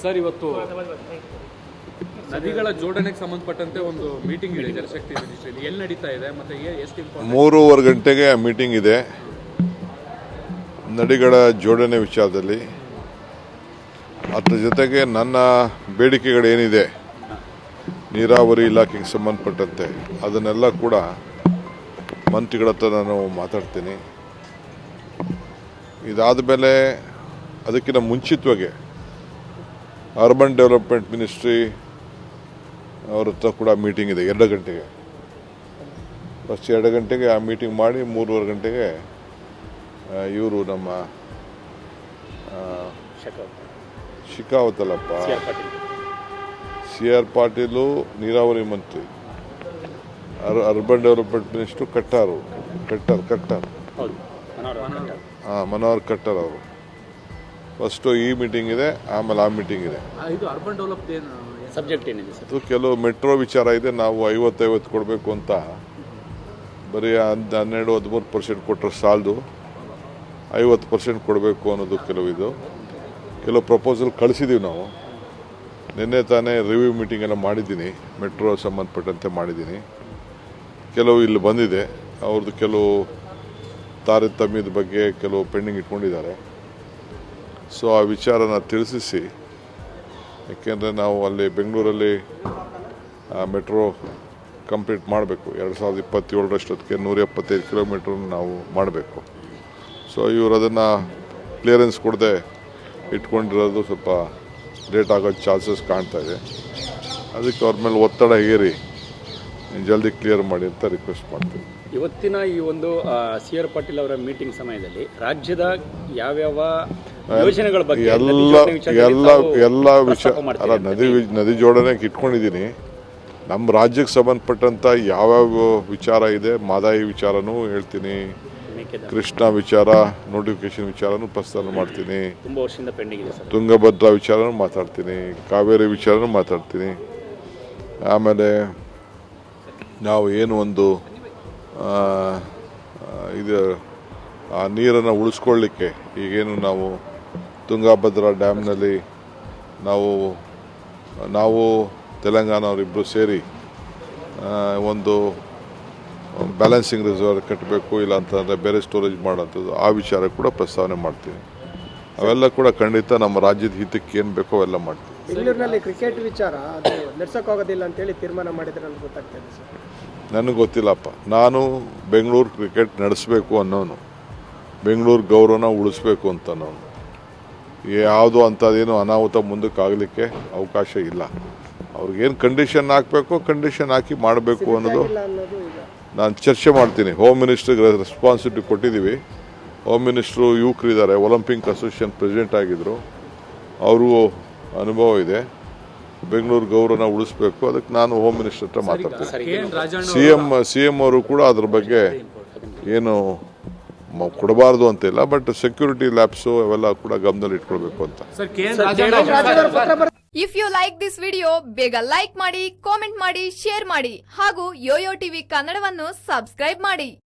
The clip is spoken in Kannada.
ಸರ್, ಇವತ್ತು ನದಿಗಳ ಜೋಡಣೆಗೆ ಸಂಬಂಧಪಟ್ಟಂತೆ ಒಂದು ಮೀಟಿಂಗ್ ಇದೆ ಜಲಶಕ್ತಿ ಮಿನಿಸ್ಟ್ರಿಯಲ್ಲಿ. ಎಲ್ಲಿ ನಡೀತಾ ಇದೆ ಮತ್ತೆ ಎಷ್ಟು ಇಂಪಾರ್ಟೆಂಟ್? 3:30 ಗಂಟೆಗೆ ಮೀಟಿಂಗ್ ಇದೆ ನದಿಗಳ ಜೋಡಣೆ ವಿಚಾರದಲ್ಲಿ. ಅದರ ಜೊತೆಗೆ ನನ್ನ ಬೇಡಿಕೆಗಳೇನಿದೆ ನೀರಾವರಿ ಇಲಾಖೆಗೆ ಸಂಬಂಧಪಟ್ಟಂತೆ ಅದನ್ನೆಲ್ಲ ಕೂಡ ಮಂತ್ರಿಗಳ ಹತ್ರ ನಾನು ಮಾತಾಡ್ತೀನಿ. ಇದಾದ ಮೇಲೆ ಅದಕ್ಕಿಂತ ಮುಂಚಿತವಾಗಿ ಅರ್ಬನ್ ಡೆವಲಪ್ಮೆಂಟ್ ಮಿನಿಸ್ಟ್ರಿ ಅವ್ರ ಹತ್ರ ಕೂಡ ಮೀಟಿಂಗ್ ಇದೆ 2 ಗಂಟೆಗೆ. ಫಸ್ಟ್ 2 ಗಂಟೆಗೆ ಆ ಮೀಟಿಂಗ್ ಮಾಡಿ 3:30 ಗಂಟೆಗೆ ಇವರು ನಮ್ಮ ಶಿಕಾವತಲ್ಲಪ್ಪ CR ಪಾಟೀಲು ನೀರಾವರಿ ಮಂತ್ರಿ, urban development minister Khattar Manohar Khattar ಅವರು. ಫಸ್ಟು ಈ ಮೀಟಿಂಗ್ ಇದೆ, ಆಮೇಲೆ ಆ ಮೀಟಿಂಗ್ ಇದೆ. ಇದು ಅರ್ಬನ್ ಡೆವಲಪ್ ಸಬ್ಜೆಕ್ಟ್ ಏನಿದೆ ಸರ್? ಅದು ಕೆಲವು ಮೆಟ್ರೋ ವಿಚಾರ ಇದೆ. ನಾವು 50-50 ಕೊಡಬೇಕು ಅಂತ ಬರೀ 12-13% ಕೊಟ್ಟರೆ ಸಾಲದು, 50% ಕೊಡಬೇಕು ಅನ್ನೋದು ಕೆಲವು ಪ್ರಪೋಸಲ್ ಕಳಿಸಿದ್ದೀವಿ ನಾವು. ನಿನ್ನೆ ತಾನೇ ರಿವ್ಯೂ ಮೀಟಿಂಗ್ ಎಲ್ಲ ಮಾಡಿದ್ದೀನಿ, ಮೆಟ್ರೋ ಸಂಬಂಧಪಟ್ಟಂತೆ ಮಾಡಿದ್ದೀನಿ. ಕೆಲವು ಇಲ್ಲಿ ಬಂದಿದೆ, ಅವ್ರದ್ದು ಕೆಲವು ತಾರತಮ್ಯದ ಬಗ್ಗೆ ಕೆಲವು ಪೆಂಡಿಂಗ್ ಇಟ್ಕೊಂಡಿದ್ದಾರೆ. ಸೊ ಆ ವಿಚಾರನ ತಿಳಿಸಿ, ಯಾಕೆಂದರೆ ನಾವು ಅಲ್ಲಿ ಬೆಂಗಳೂರಲ್ಲಿ ಮೆಟ್ರೋ ಕಂಪ್ಲೀಟ್ ಮಾಡಬೇಕು 2027 175 ಕಿಲೋಮೀಟ್ರ್ ನಾವು ಮಾಡಬೇಕು. ಸೊ ಇವರು ಅದನ್ನು ಕ್ಲಿಯರೆನ್ಸ್ ಕೊಡದೆ ಇಟ್ಕೊಂಡಿರೋದು ಸ್ವಲ್ಪ ಲೇಟ್ ಆಗೋ ಚಾನ್ಸಸ್ ಕಾಣ್ತಾ ಇದೆ. ಅದಕ್ಕೆ ಅವ್ರ ಮೇಲೆ ಒತ್ತಡ ಹೇರಿ ಜಲ್ದಿ ಕ್ಲಿಯರ್ ಮಾಡಿ ಅಂತ ರಿಕ್ವೆಸ್ಟ್ ಮಾಡ್ತೀವಿ. ಇವತ್ತಿನ ಈ ಒಂದು CR ಪಾಟೀಲ್ ಅವರ ಮೀಟಿಂಗ್ ಸಮಯದಲ್ಲಿ ರಾಜ್ಯದ ಯಾವ್ಯಾವ ಯೋಜನೆಗಳ ಬಗ್ಗೆ ಎಲ್ಲ ವಿಷಯ ಅಲ್ಲ, ನದಿ ಜೋಡಣೆಗೆ ಇಟ್ಕೊಂಡಿದ್ದೀನಿ. ನಮ್ಮ ರಾಜ್ಯಕ್ಕೆ ಸಂಬಂಧಪಟ್ಟಂಥ ಯಾವ್ಯಾವ ವಿಚಾರ ಇದೆ, ಮಾದಾಯಿ ವಿಚಾರನೂ ಹೇಳ್ತೀನಿ, ಕೃಷ್ಣ ವಿಚಾರ ನೋಟಿಫಿಕೇಶನ್ ವಿಚಾರನೂ ಪ್ರಸ್ತಾವನೆ ಮಾಡ್ತೀನಿ, ತುಂಬ ವರ್ಷದಿಂದ ಪೆಂಡಿಂಗ್ ಇದೆ ಸರ್. ತುಂಗಭದ್ರಾ ವಿಚಾರನೂ ಮಾತಾಡ್ತೀನಿ, ಕಾವೇರಿ ವಿಚಾರನೂ ಮಾತಾಡ್ತೀನಿ. ಆಮೇಲೆ ನಾವು ಏನು ಒಂದು ಇದು ಆ ನೀರನ್ನು ಉಳಿಸ್ಕೊಳ್ಳಿಕ್ಕೆ ಈಗೇನು ನಾವು ತುಂಗಭದ್ರಾ ಡ್ಯಾಮ್ನಲ್ಲಿ ನಾವು ತೆಲಂಗಾಣ ಅವರಿಬ್ಬರು ಸೇರಿ ಒಂದು ಬ್ಯಾಲೆನ್ಸಿಂಗ್ ರಿಸರ್ವ್ ಕಟ್ಟಬೇಕು, ಇಲ್ಲ ಅಂತಂದರೆ ಬೇರೆ ಸ್ಟೋರೇಜ್ ಮಾಡೋಂಥದ್ದು, ಆ ವಿಚಾರ ಕೂಡ ಪ್ರಸ್ತಾವನೆ ಮಾಡ್ತೀವಿ. ಅವೆಲ್ಲ ಕೂಡ ಖಂಡಿತ ನಮ್ಮ ರಾಜ್ಯದ ಹಿತಕ್ಕೆ ಏನು ಬೇಕೋ ಅವೆಲ್ಲ ಮಾಡ್ತೀವಿ. ಬೆಂಗಳೂರಿನಲ್ಲಿ ಕ್ರಿಕೆಟ್ ವಿಚಾರ ಅದು ನಡೆಸೋಕ್ಕಾಗೋದಿಲ್ಲ ಅಂತೇಳಿ ತೀರ್ಮಾನ ಮಾಡಿದ್ರೆ ಅಂತ ಗೊತ್ತಾಗ್ತದೆ ಸರ್. ನನಗೆ ಗೊತ್ತಿಲ್ಲಪ್ಪ. ನಾನು ಬೆಂಗಳೂರು ಕ್ರಿಕೆಟ್ ನಡೆಸಬೇಕು ಅನ್ನೋನು, ಬೆಂಗಳೂರು ಗೌರವನ ಉಳಿಸ್ಬೇಕು ಅಂತ ಅನ್ನೋನು. ಯಾವುದೋ ಅಂಥದ್ದೇನು ಅನಾಹುತ ಮುಂದಕ್ಕೆ ಆಗಲಿಕ್ಕೆ ಅವಕಾಶ ಇಲ್ಲ. ಅವ್ರಿಗೇನು ಕಂಡೀಷನ್ ಹಾಕಬೇಕು ಕಂಡೀಷನ್ ಹಾಕಿ ಮಾಡಬೇಕು ಅನ್ನೋದು ನಾನು ಚರ್ಚೆ ಮಾಡ್ತೀನಿ. ಹೋಮ್ ಮಿನಿಸ್ಟ್ರಿಗೆ ರೆಸ್ಪಾನ್ಸಿಬಿಲಿಟಿ ಕೊಟ್ಟಿದ್ದೀವಿ. ಹೋಮ್ ಮಿನಿಸ್ಟ್ರು ಯುವಕರಿದ್ದಾರೆ, ಒಲಿಂಪಿಕ್ ಅಸೋಸಿಯೇಷನ್ ಪ್ರೆಸಿಡೆಂಟ್ ಆಗಿದ್ದರು, ಅವ್ರಿಗೂ ಅನುಭವ ಇದೆ. ಬೆಂಗಳೂರು ಗೌರವನ ಉಳಿಸ್ಬೇಕು, ಅದಕ್ಕೆ ನಾನು ಹೋಮ್ ಮಿನಿಸ್ಟರ್ ಹತ್ರ ಮಾತಾಡ್ತೀನಿ. CM ಅವರು ಕೂಡ ಅದ್ರ ಬಗ್ಗೆ ಏನು ಕೊಡಬಾರ್ದು ಅಂತಿಲ್ಲ, ಬಟ್ ಸೆಕ್ಯೂರಿಟಿ ಲ್ಯಾಬ್ಸು ಅವೆಲ್ಲ ಕೂಡ ಗಮನದಲ್ಲಿ ಇಟ್ಕೊಳ್ಬೇಕು ಅಂತ. If you like this video ಬೇಗ ಲೈಕ್ ಮಾಡಿ, ಕಾಮೆಂಟ್ ಮಾಡಿ, ಶೇರ್ ಮಾಡಿ ಹಾಗೂ ಯೋಯೋ ಟಿವಿ ಕನ್ನಡವನ್ನು ಸಬ್ಸ್ಕ್ರೈಬ್ ಮಾಡಿ.